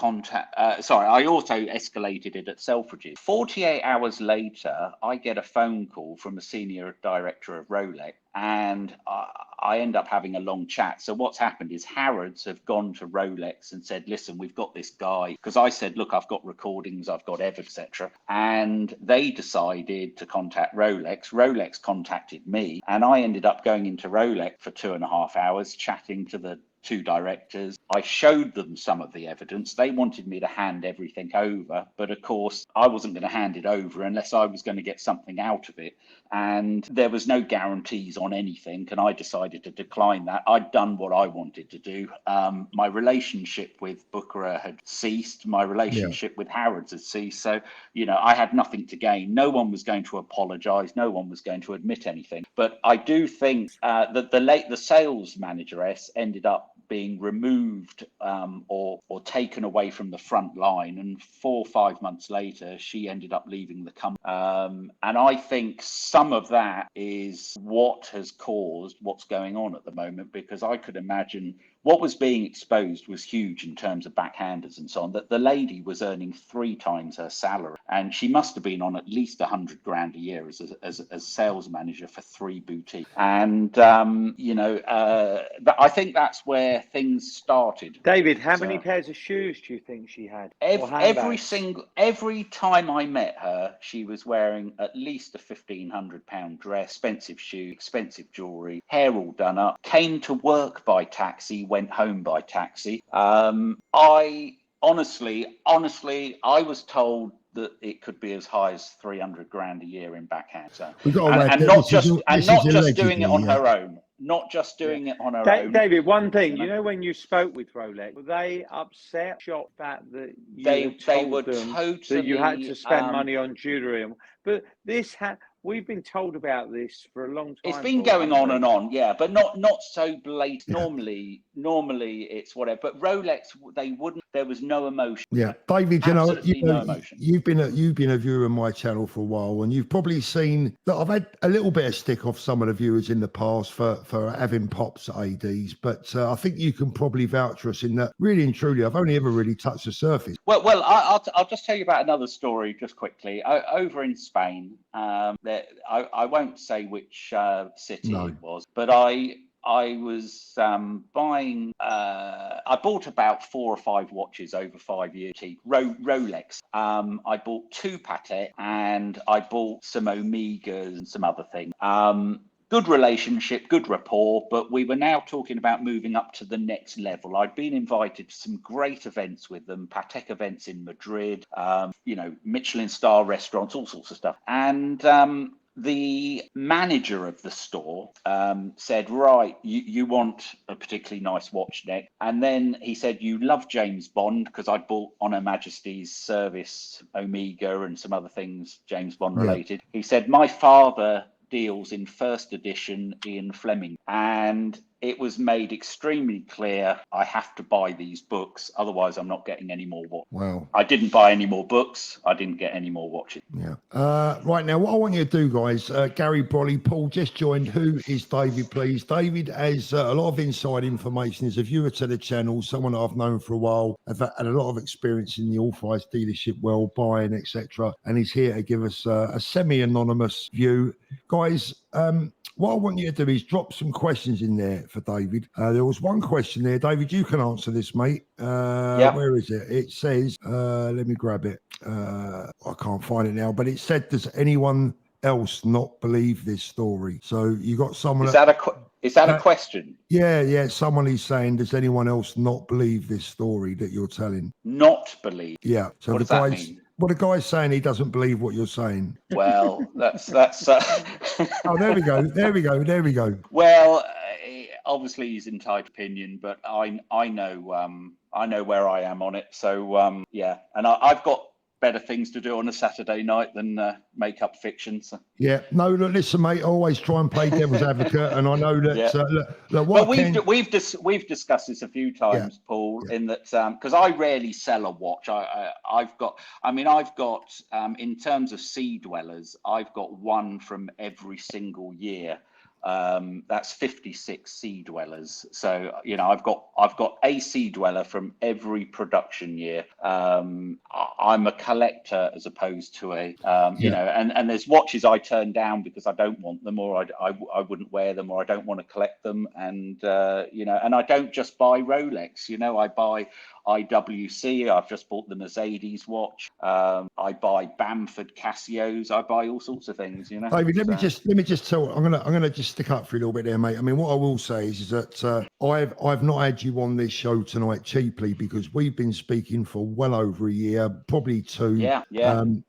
I also escalated it at Selfridges. 48 hours later, I get a phone call from a senior director of Rolex, and I end up having a long chat. So what's happened is Harrods have gone to Rolex and said, listen, we've got this guy, because I said, look, I've got recordings, I've got evidence, etc. And they decided to contact Rolex. Rolex contacted me, and I ended up going into Rolex for 2.5 hours chatting to the two directors. I showed them some of the evidence. They wanted me to hand everything over, but of course I wasn't going to hand it over unless I was going to get something out of it, and there was no guarantees on anything, and I decided to decline that. I'd done what I wanted to do. My relationship with Bucherer had ceased. My relationship with Harrods had ceased, so I had nothing to gain. No one was going to apologize, no one was going to admit anything. But I do think that the sales manageress ended up being removed or taken away from the front line, and 4 or 5 months later she ended up leaving the company, and I think some of that is what has caused what's going on at the moment, because I could imagine what was being exposed was huge in terms of backhanders and so on, that the lady was earning 3 times her salary, and she must have been on at least 100 grand a year as sales manager for 3 boutiques. And I think that's where things started. David, how many pairs of shoes do you think she had? Every time I met her, she was wearing at least a £1,500 dress, expensive shoes, expensive jewelry, hair all done up, came to work by taxi, went home by taxi. I honestly, I was told that it could be as high as 300 grand a year in backhand. So, and not just doing it on her own. Not just doing it on her own. David, one thing, when you spoke with Rolex, were they upset, shocked that you they were them totally that you had to spend money on jewellery? But we've been told about this for a long time. It's been Paul, going haven't on we? and on, yeah, but not so blatant. Yeah. Normally it's whatever. But Rolex, they wouldn't. There was no emotion. Yeah, David, you know, Absolutely no emotion. you've been a viewer of my channel for a while, and you've probably seen that I've had a little bit of stick off some of the viewers in the past for having pops at ADs, but I think you can probably vouch for us in that. Really and truly, I've only ever really touched the surface. Well, I'll just tell you about another story just quickly. Over in Spain, I won't say which city No. it was, but I was buying. I bought about 4 or 5 watches over 5 years. Rolex. I bought 2 Patek, and I bought some Omegas and some other things. Good relationship, good rapport, but we were now talking about moving up to the next level. I'd been invited to some great events with them, Patek events in Madrid, Michelin star restaurants, all sorts of stuff. And the manager of the store said, right, you want a particularly nice watch neck. And then he said, you love James Bond, because I bought On Her Majesty's service Omega and some other things James Bond related. He said, my father deals in first edition Ian Fleming, and it was made extremely clear I have to buy these books, otherwise I'm not getting any more watches. Wow. I didn't buy any more books. I didn't get any more watches. Yeah. Right now, what I want you to do, guys, Gary Brolly, Paul just joined. Who is David, please? David has a lot of inside information. He's a viewer to the channel, someone that I've known for a while. I've had a lot of experience in the authorised dealership world, buying, etc. And he's here to give us a semi-anonymous view. Guys, what I want you to do is drop some questions in there for David. There was one question there. David, you can answer this, mate. Where is it? It says, let me grab it. I can't find it now, but it said, does anyone else not believe this story? So you got someone. Is that a question? Yeah. Someone is saying, does anyone else not believe this story that you're telling? Not believe. Yeah. So what does that mean? Well, the guy's saying he doesn't believe what you're saying. Well, that's. Oh, there we go. Well, obviously he's entitled to opinion, but I know where I am on it. So yeah, and I've got better things to do on a Saturday night than make up fiction. So. Yeah, no, look, listen, mate. I always try and play devil's advocate, and I know that. But we've discussed this a few times, Paul. In that because I rarely sell a watch. I've got in terms of sea dwellers, I've got one from every single year. That's 56 sea dwellers. So I've got a sea dweller from every production year. I'm a collector as opposed to a and there's watches I turn down because I don't want them, or I wouldn't wear them, or I don't want to collect them. And and I don't just buy Rolex. I buy IWC. I've just bought the Mercedes watch. I buy Bamford Casios. I buy all sorts of things. David, let me just tell. I'm gonna just stick up for you a little bit there, mate. I mean, what I will say is that I've not had you on this show tonight cheaply, because we've been speaking for well over a year, probably 2. Yeah.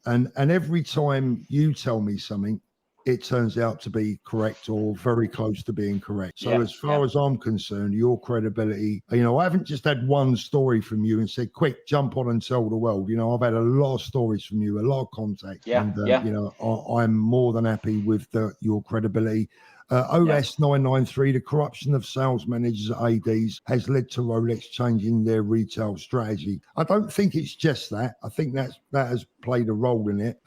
And every time you tell me something, it turns out to be correct or very close to being correct. So as far as I'm concerned, your credibility, I haven't just had one story from you and said, quick, jump on and tell the world. I've had a lot of stories from you, a lot of contact. I'm more than happy with your credibility. OS 993, the corruption of sales managers at ADs has led to Rolex changing their retail strategy. I don't think it's just that. I think that has played a role in it.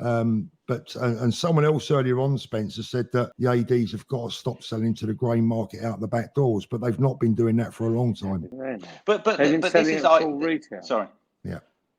But someone else earlier on, Spencer, said that the ADs have got to stop selling to the grey market out the back doors, but they've not been doing that for a long time. But this is retail. Sorry.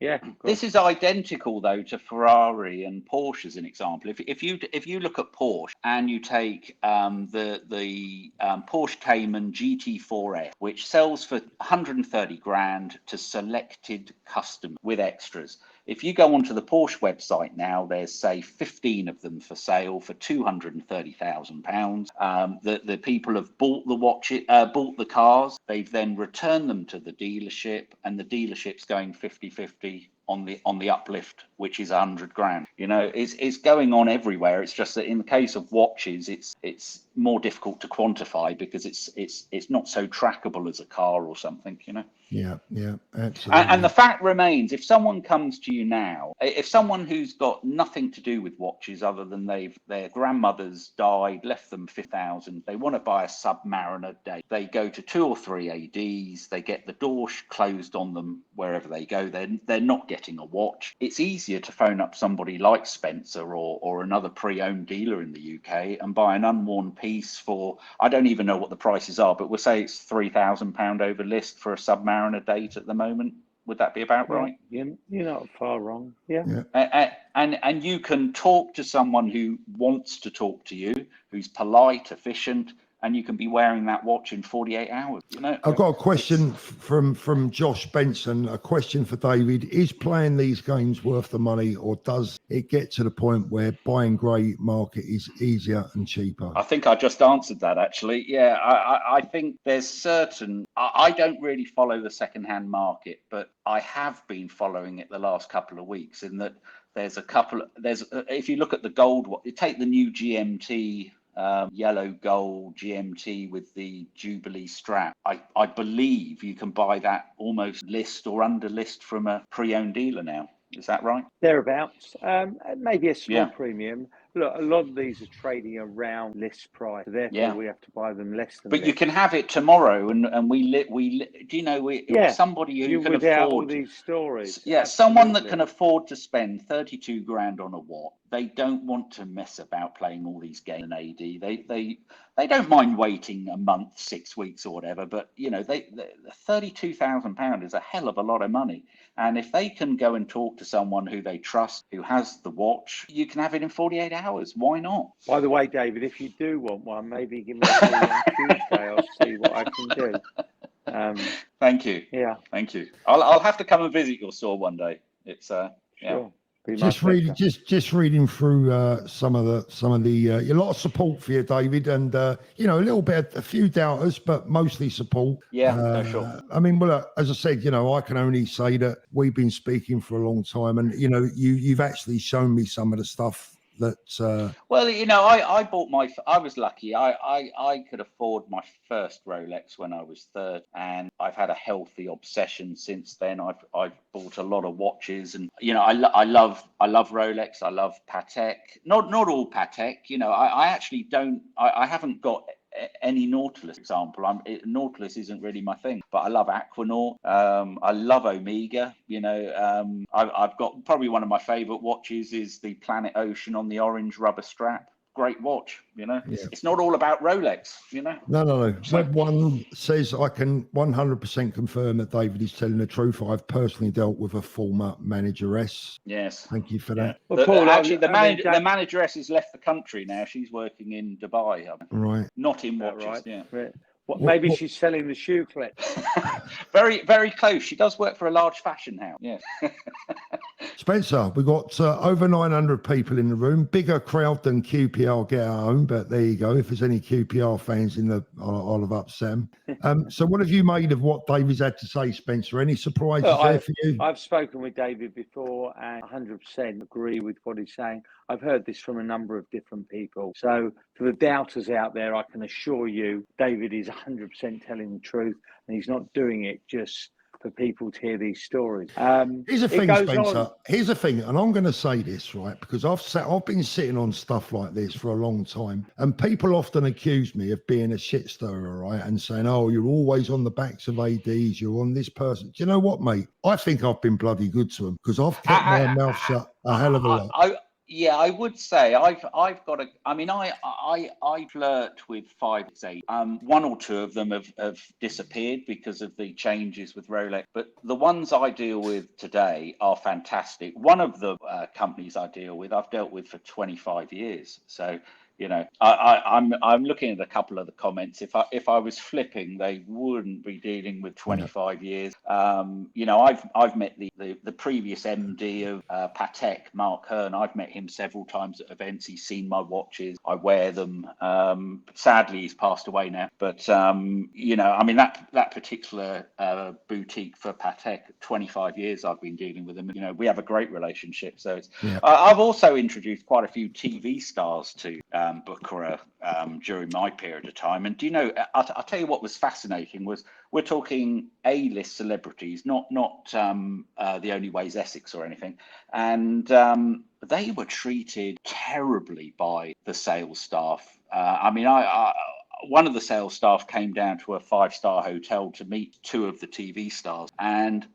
Yeah. This is identical though to Ferrari and Porsche as an example. If you look at Porsche and you take the Porsche Cayman GT4S, which sells for 130 grand to selected customers with extras. If you go onto the Porsche website now, there's say 15 of them for sale for £230,000. The people have bought bought the cars. They've then returned them to the dealership, and the dealership's going 50-50 on the uplift, which is 100 grand. You know, it's going on everywhere. It's just that in the case of watches, it's more difficult to quantify because it's not so trackable as a car or something. You know. Yeah, absolutely. And the fact remains, if someone comes to you now, if someone who's got nothing to do with watches other than their grandmother's died, left them 50,000, they want to buy a Submariner date, they go to 2 or 3 ADs, they get the door closed on them wherever they go, they're not getting a watch. It's easier to phone up somebody like Spencer or another pre-owned dealer in the UK and buy an unworn piece for, I don't even know what the prices are, but we'll say it's £3,000 over list for a Submariner date at the moment. Would that be about right? You're not far wrong. Yeah. And you can talk to someone who wants to talk to you, who's polite, efficient, and you can be wearing that watch in 48 hours. You know. I've got a question from Josh Benson. A question for David: is playing these games worth the money, or does it get to the point where buying grey market is easier and cheaper? I think I just answered that actually. Yeah, I think there's certain. I don't really follow the second-hand market, but I have been following it the last couple of weeks. In that there's a couple. If you look at the gold, you take the new GMT. Yellow gold GMT with the Jubilee strap. I believe you can buy that almost list or under list from a pre-owned dealer now. Is that right? Thereabouts. Maybe a small premium. Look, a lot of these are trading around list price. Therefore, we have to buy them less than. But you can have it tomorrow, and do you know somebody who can afford all these stories. Yeah, someone that can afford to spend 32 grand on a watch. They don't want to mess about playing all these games in AD. They don't mind waiting a month, 6 weeks, or whatever. But you know, £32,000 is a hell of a lot of money. And if they can go and talk to someone who they trust, who has the watch, you can have it in 48 hours. Why not? By the way, David, if you do want one, maybe give me a call on Tuesday. I'll see what I can do. Thank you. Yeah. Thank you. I'll have to come and visit your store one day. It's sure. Just reading through some of the a lot of support for you, David, and a few doubters, but mostly support. Yeah, sure. I mean, well, as I said, I can only say that we've been speaking for a long time, and you've actually shown me some of the stuff that. Well, I bought I was lucky. I could afford my first Rolex when I was 30, and I've had a healthy obsession since then. I've bought a lot of watches, and I love Rolex. I love Patek. Not all Patek. I actually don't. I haven't got any Nautilus example. Nautilus isn't really my thing, but I love Aquanaut. I love Omega. I've got probably one of my favorite watches is the Planet Ocean on the orange rubber strap. Great watch. It's not all about Rolex. No. Web One says I can 100% confirm that David is telling the truth. I've personally dealt with a former manageress. Yes. Thank you for that. Well, Paul, the manageress has left the country now. She's working in Dubai. Right. Not in watches. Right. Yeah. Maybe she's selling the shoe clip. Very, very close. She does work for a large fashion house. Yeah. Spencer, we've got over 900 people in the room. Bigger crowd than QPR get at home, but there you go. If there's any QPR fans in I'll have up Sam. So what have you made of what David's had to say, Spencer? Any surprises there for you? I've spoken with David before and 100% agree with what he's saying. I've heard this from a number of different people. So for the doubters out there, I can assure you David is 100% telling the truth, and he's not doing it just for people to hear these stories. Here's the thing, Spencer. Here's the thing, and I'm going to say this, right, because I've been sitting on stuff like this for a long time, and people often accuse me of being a shit stirrer, right, and saying, oh, you're always on the backs of ADs, you're on this person. Do you know what, mate? I think I've been bloody good to them because I've kept my mouth shut a hell of a lot. Yeah, I would say I've got a. I mean, I flirt with 5, 8. One or two of them have disappeared because of the changes with Rolex. But the ones I deal with today are fantastic. One of the companies I deal with, I've dealt with for 25 years. So You know, I'm looking at a couple of the comments. If I was flipping, they wouldn't be dealing with 25 years. You know, I've met the previous MD of Patek, Mark Hearn. I've met him several times at events. He's seen my watches. I wear them. Sadly, he's passed away now. But you know, I mean that particular boutique for Patek, 25 years I've been dealing with them. You know, we have a great relationship. So it's, I've also introduced quite a few TV stars to Bucherer during my period of time. And do you know, I'll tell you what was fascinating was we're talking A-list celebrities, not the Only Ways Essex or anything. And they were treated terribly by the sales staff. I mean, one of the sales staff came down to a 5-star hotel to meet 2 of the TV stars and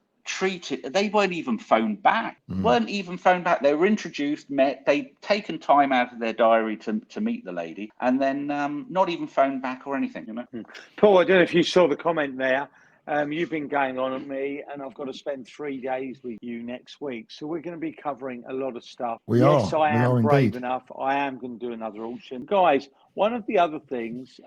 they weren't even phoned back. They were introduced, met, they'd taken time out of their diary to meet the lady, and then not even phoned back or anything, you know. Paul, I don't know if you saw the comment there. You've been going on at me, and I've got to spend 3 days with you next week. So we're going to be covering a lot of stuff. Yes, I am brave enough. I am going to do another auction. Guys, one of the other things,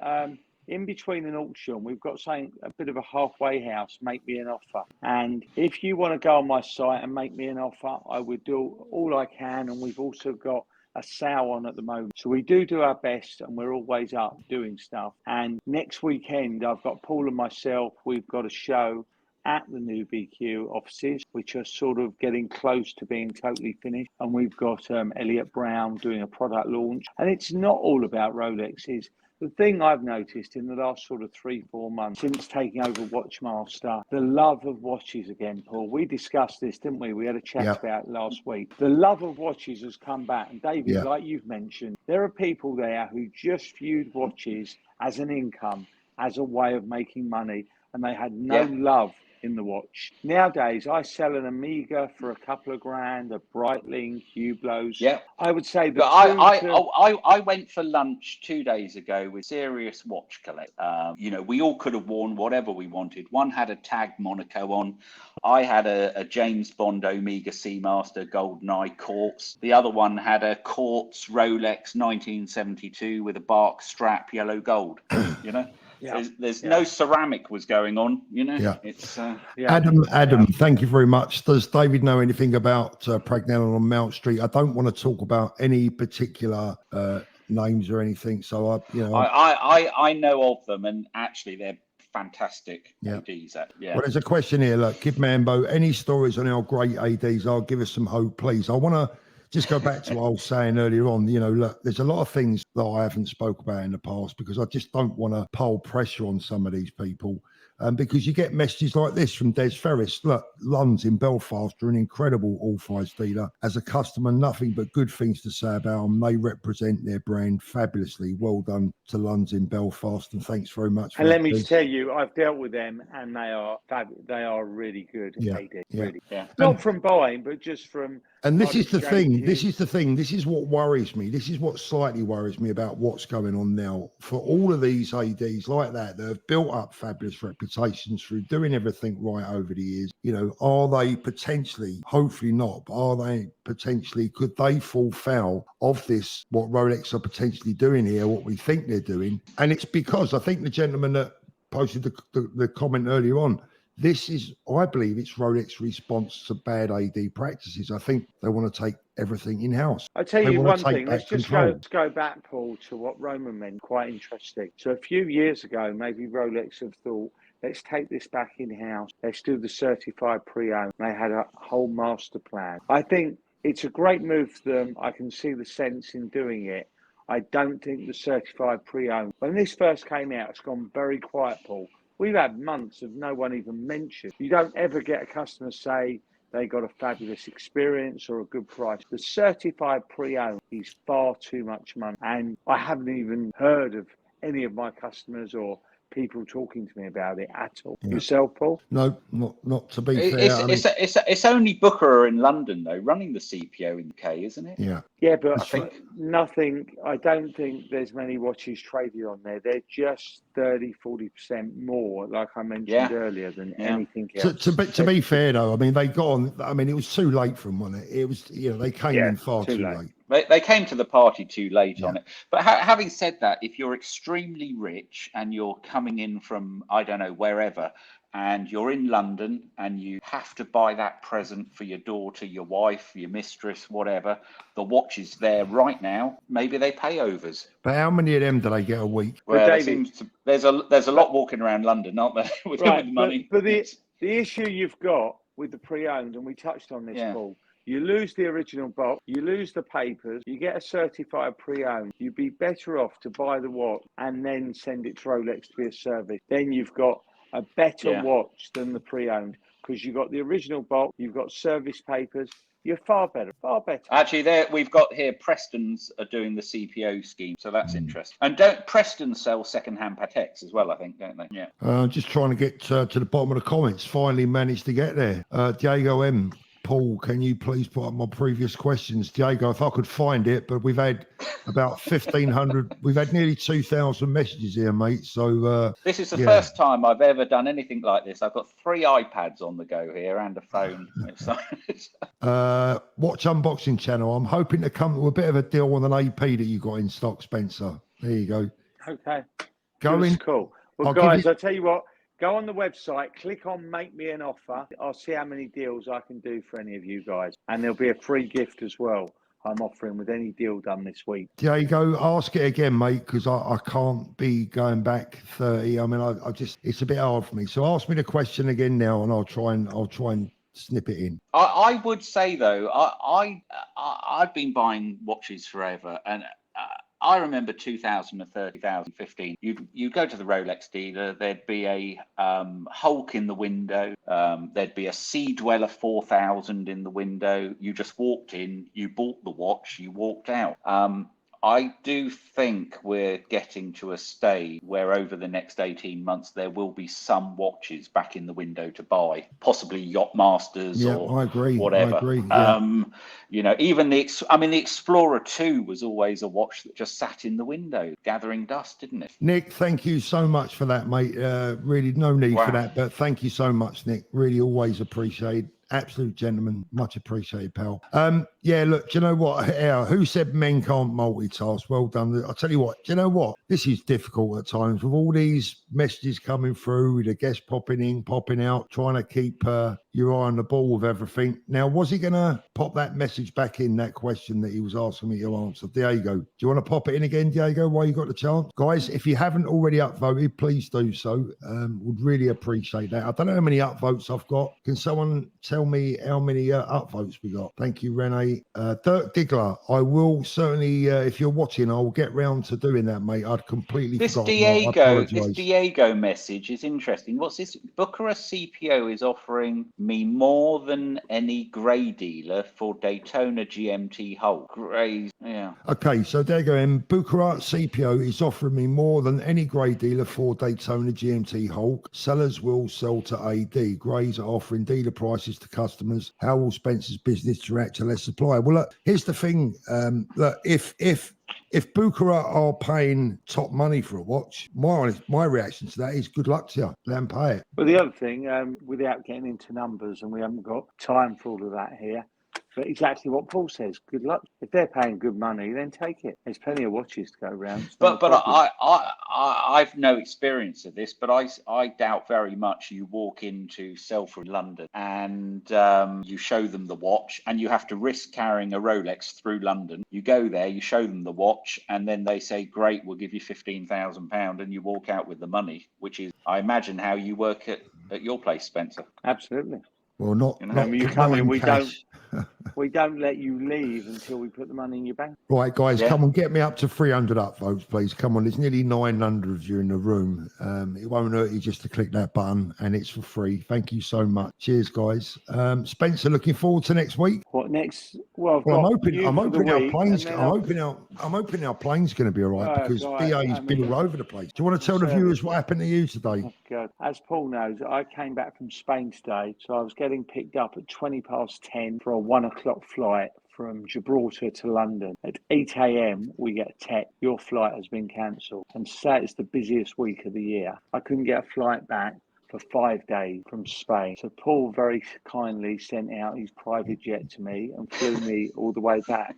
in between an auction, we've got something, a bit of a halfway house, make me an offer. And if you want to go on my site and make me an offer, I would do all I can. And we've also got a sale on at the moment. So we do our best, and we're always up doing stuff. And next weekend, I've got Paul and myself, we've got a show at the new BQ offices, which are sort of getting close to being totally finished. And we've got Elliot Brown doing a product launch. And it's not all about Rolexes. The thing I've noticed in the last sort of 3-4 months since taking over Watchmaster, the love of watches again, Paul. We discussed this, didn't we? We had a chat about it last week. The love of watches has come back. And David, like you've mentioned, there are people there who just viewed watches as an income, as a way of making money, and they had no love in the watch. Nowadays, I sell an Omega for a couple of grand, a Breitling, Hublots. Yeah. I would say that I went for lunch 2 days ago with Serious Watch Collect. You know, we all could have worn whatever we wanted. One had a Tag Monaco on. I had a James Bond Omega Seamaster GoldenEye Quartz. The other one had a Quartz Rolex 1972 with a bark strap, yellow gold. You know. There's no ceramic was going on, you know. It's Adam, thank you very much. Does David know anything about Pragnell on Mount Street? I don't want to talk about any particular names or anything, so I know of them, and actually they're fantastic ADs. Well, there's a question here. Look, Kid Mambo, any stories on our great ADs? I'll give us some hope, please. I want to just go back to what I was saying earlier on. You know, look, there's a lot of things that I haven't spoke about in the past because I just don't want to pile pressure on some of these people. Because you get messages like this from Des Ferris. Look, Lunds in Belfast are an incredible authorised dealer. As a customer, nothing but good things to say about them. They represent their brand fabulously. Well done to Lunds in Belfast, and thanks very much. And let me tell you, I've dealt with them, and they are really good. Really. Not from buying, but just from. And this is the thing. This is the thing. This is what worries me. This is what slightly worries me about what's going on now. For all of these ADs like that have built up fabulous reputations through doing everything right over the years, you know, are they potentially, hopefully not, but are they potentially, could they fall foul of this, what Rolex are potentially doing here, what we think they're doing? And it's because I think the gentleman that posted the comment earlier on, this is, I believe it's Rolex response to bad AD practices. I think they want to take everything in-house. I'll tell you one thing. Let's just go back, Paul, to what Roman meant. Quite interesting. So a few years ago, maybe Rolex have thought, let's take this back in-house. Let's do the certified pre-owned. They had a whole master plan. I think it's a great move for them. I can see the sense in doing it. I don't think the certified pre-owned. When this first came out, it's gone very quiet, Paul. We've had months of no one even mentioned. You don't ever get a customer say they got a fabulous experience or a good price. The certified pre-owned is far too much money. And I haven't even heard of any of my customers or people talking to me about it at all. Yourself, Paul? No, not to be fair. It's only Bucherer in London, though, running the CPO in the UK, isn't it? Yeah, but nothing. I don't think there's many watches traded on there. They're just 30-40% more, like I mentioned earlier, than anything else. To be fair, though, I mean, they got on. I mean, it was too late for them, wasn't it? It was, you know, they came in far too late. They came to the party too late Yeah. on it. But having said that, if you're extremely rich and you're coming in from, I don't know, wherever, and you're in London and you have to buy that present for your daughter, your wife, your mistress, whatever, the watch is there right now. Maybe they pay overs. But how many of them do they get a week? Well, David- there's a lot walking around London, aren't there, with money? But the issue you've got with the pre-owned, and we touched on this, Yeah. Paul, you lose the original box, you lose the papers, you get a certified pre-owned. You'd be better off to buy the watch and then send it to Rolex to be a service. Then you've got a better Yeah. watch than the pre-owned because you've got the original box, you've got service papers. You're far better. Actually, we've got here Preston's are doing the CPO scheme, so that's interesting. And don't Preston sell second-hand Pateks as well? I think, don't they? Yeah. Just trying to get to the bottom of the comments. Finally managed to get there. Diego M. Paul, can you please put up my previous questions? Diego, if I could find it, but we've had about 1,500, we've had nearly 2,000 messages here, mate. So this is the first time I've ever done anything like this. I've got 3 iPads on the go here and a phone. Watch Unboxing Channel. I'm hoping to come to a bit of a deal on an AP that you got in stock, Spencer. There you go. Okay. Going. Cool. Well, I'll guys, I'll tell you what. Go on the website, click on Make Me an Offer. I'll see how many deals I can do for any of you guys. And there'll be a free gift as well I'm offering with any deal done this week. Diego, ask it again, mate, because I can't be going back 30. I mean, I just, it's a bit hard for me. So ask me the question again now and I'll try and snip it in. I would say, though, I've been buying watches forever. And I remember 2013, 2015. You'd go to the Rolex dealer. There'd be a Hulk in the window. There'd be a Sea Dweller 4000 in the window. You just walked in. You bought the watch. You walked out. I do think we're getting to a stage where over the next 18 months, there will be some watches back in the window to buy, possibly Yacht Masters or I agree. whatever. I agree. Yeah. You know, even the Explorer 2 was always a watch that just sat in the window gathering dust, didn't it? Nick, thank you so much for that, mate. Really no need for that, but thank you so much, Nick. Really always appreciate. Absolute gentleman, much appreciated, pal. Yeah, look, do you know what? Who said men can't multitask? Well done. I'll tell you what, do you know what? This is difficult at times with all these messages coming through, the guests popping in, popping out, trying to keep your eye on the ball with everything. Now, was he going to pop that message back in, that question that he was asking me to answer? Diego, do you want to pop it in again, Diego, while you got the chance? Guys, if you haven't already upvoted, please do so. Would really appreciate that. I don't know how many upvotes I've got. Can someone tell me how many upvotes we got? Thank you, Renee. Dirk Diggler, I will certainly, if you're watching, I will get round to doing that, mate. I'd completely forgotten. This Diego message is interesting. What's this? Bucharest CPO is offering me more than any grey dealer for Daytona GMT Hulk. Grey, yeah. Okay, so there you go. And Bucharest CPO is offering me more than any grey dealer for Daytona GMT Hulk. Sellers will sell to AD. Greys are offering dealer prices to customers. How will Spencer's business react to less supply? Well, look, here's the thing. Look, if Bucharest are paying top money for a watch, my reaction to that is good luck to you. Let them pay it. But the other thing, without getting into numbers, and we haven't got time for all of that here, but exactly what Paul says, good luck. If they're paying good money, then take it. There's plenty of watches to go around. But I've no experience of this, but I doubt very much you walk into Selfridges London and you show them the watch and you have to risk carrying a Rolex through London. You go there, you show them the watch, and then they say, great, we'll give you £15,000, and you walk out with the money, which is, I imagine, how you work at your place, Spencer. Absolutely. Well, not you come in, cash. we don't let you leave until we put the money in your bank. Right, guys, come on, get me up to 300 upvotes, please. Come on, there's nearly 900 of you in the room. It won't hurt you just to click that button, and it's for free. Thank you so much. Cheers, guys. Spencer, looking forward to next week. What next? Well, I'm hoping our planes. I'm hoping our plane's going to be all right because DA's been all over the place. Do you want to tell the viewers what happened to you today? Oh, God. As Paul knows, I came back from Spain today, so I was getting picked up at 10:20 for a 1 o'clock flight from Gibraltar to London. At 8 a.m, we get a text, your flight has been cancelled. And say it's the busiest week of the year. I couldn't get a flight back for 5 days from Spain. So Paul very kindly sent out his private jet to me and flew me all the way back.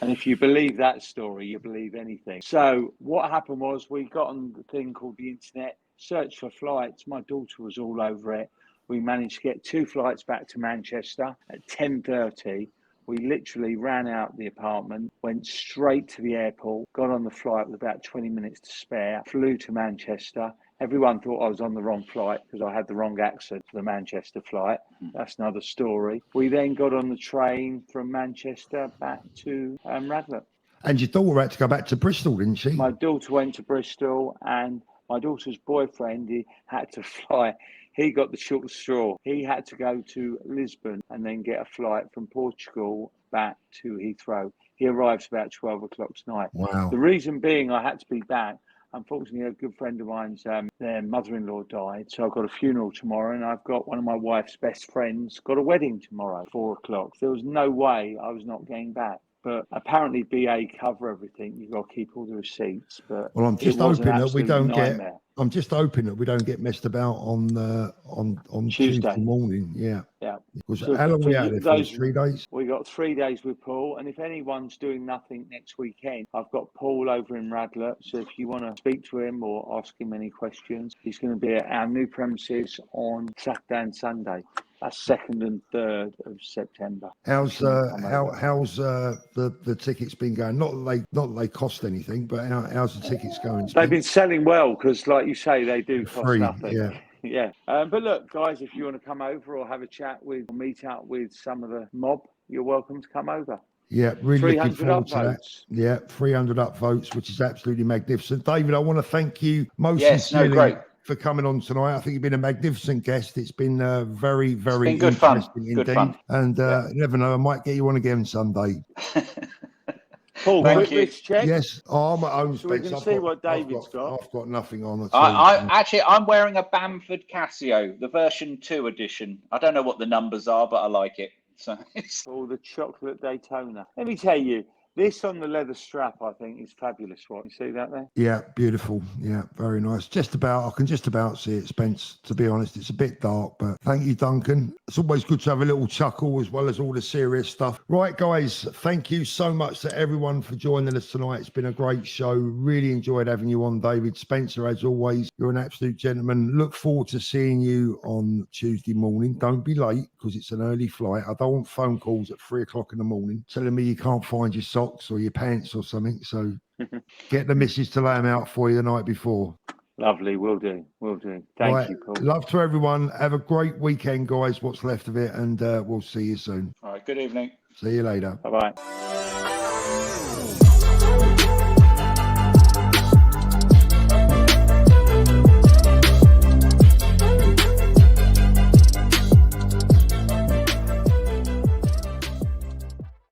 And if you believe that story, you believe anything. So what happened was we got on the thing called the internet, searched for flights. My daughter was all over it. We managed to get 2 flights back to Manchester at 10:30. We literally ran out the apartment, went straight to the airport, got on the flight with about 20 minutes to spare, flew to Manchester. Everyone thought I was on the wrong flight because I had the wrong accent for the Manchester flight. That's another story. We then got on the train from Manchester back to Radlett. And your daughter had to go back to Bristol, didn't she? My daughter went to Bristol, and my daughter's boyfriend, he had to fly. He got the short straw. He had to go to Lisbon and then get a flight from Portugal back to Heathrow. He arrives about 12 o'clock tonight. Wow. The reason being I had to be back. Unfortunately, a good friend of mine's, their mother-in-law died. So I've got a funeral tomorrow, and I've got one of my wife's best friends got a wedding tomorrow, 4 o'clock. There was no way I was not getting back. But apparently BA cover everything. You've got to keep all the receipts. But Well, I'm just it was an hoping that we absolute don't nightmare. I'm just hoping that we don't get messed about on Tuesday morning. Yeah. Yeah. Because So how long for we out you- there for? those- 3 days? We got 3 days with Paul, and if anyone's doing nothing next weekend, I've got Paul over in Radlett. So if you want to speak to him or ask him any questions, he's going to be at our new premises on Saturday and Sunday. That's 2nd and 3rd of September. How's Come over. how's the tickets been going? Not that they cost anything, but how's the tickets going? They've been selling well because, like you say, they do cost Free, nothing. yeah. Yeah. But look, guys, if you want to come over or have a chat with, or meet up with some of the mob, you're welcome to come over. Yeah, really looking 300 forward to that. upvotes. Yeah, 300 upvotes, which is absolutely magnificent. David, I want to thank you most Yes, no, sincerely great. for coming on tonight. I think you've been a magnificent guest. It's been very, very been good fun. interesting Good indeed. fun. And you never know, I might get you on again someday. Paul, Thank quick you. Rich check. Yes, I'm my own. So we can Spence. see what David's got. I've got nothing on at all. I'm wearing a Bamford Casio, the version 2 edition. I don't know what the numbers are, but I like it. So it's All the chocolate Daytona. Let me tell you, this on the leather strap, I think, is fabulous. What you see that there? Yeah, beautiful. Yeah, very nice. I can just about see it, Spence, to be honest. It's a bit dark, but thank you, Duncan. It's always good to have a little chuckle as well as all the serious stuff. Right, guys, thank you so much to everyone for joining us tonight. It's been a great show. Really enjoyed having you on, David. Spencer, as always, you're an absolute gentleman. Look forward to seeing you on Tuesday morning. Don't be late because it's an early flight. I don't want phone calls at 3 o'clock in the morning telling me you can't find your socks or your pants or something. So get the missus to lay them out for you the night before. Lovely, will do. Thank you, Paul. Love to everyone. Have a great weekend, guys. What's left of it, and we'll see you soon. all right. Good evening. See you later. Bye bye.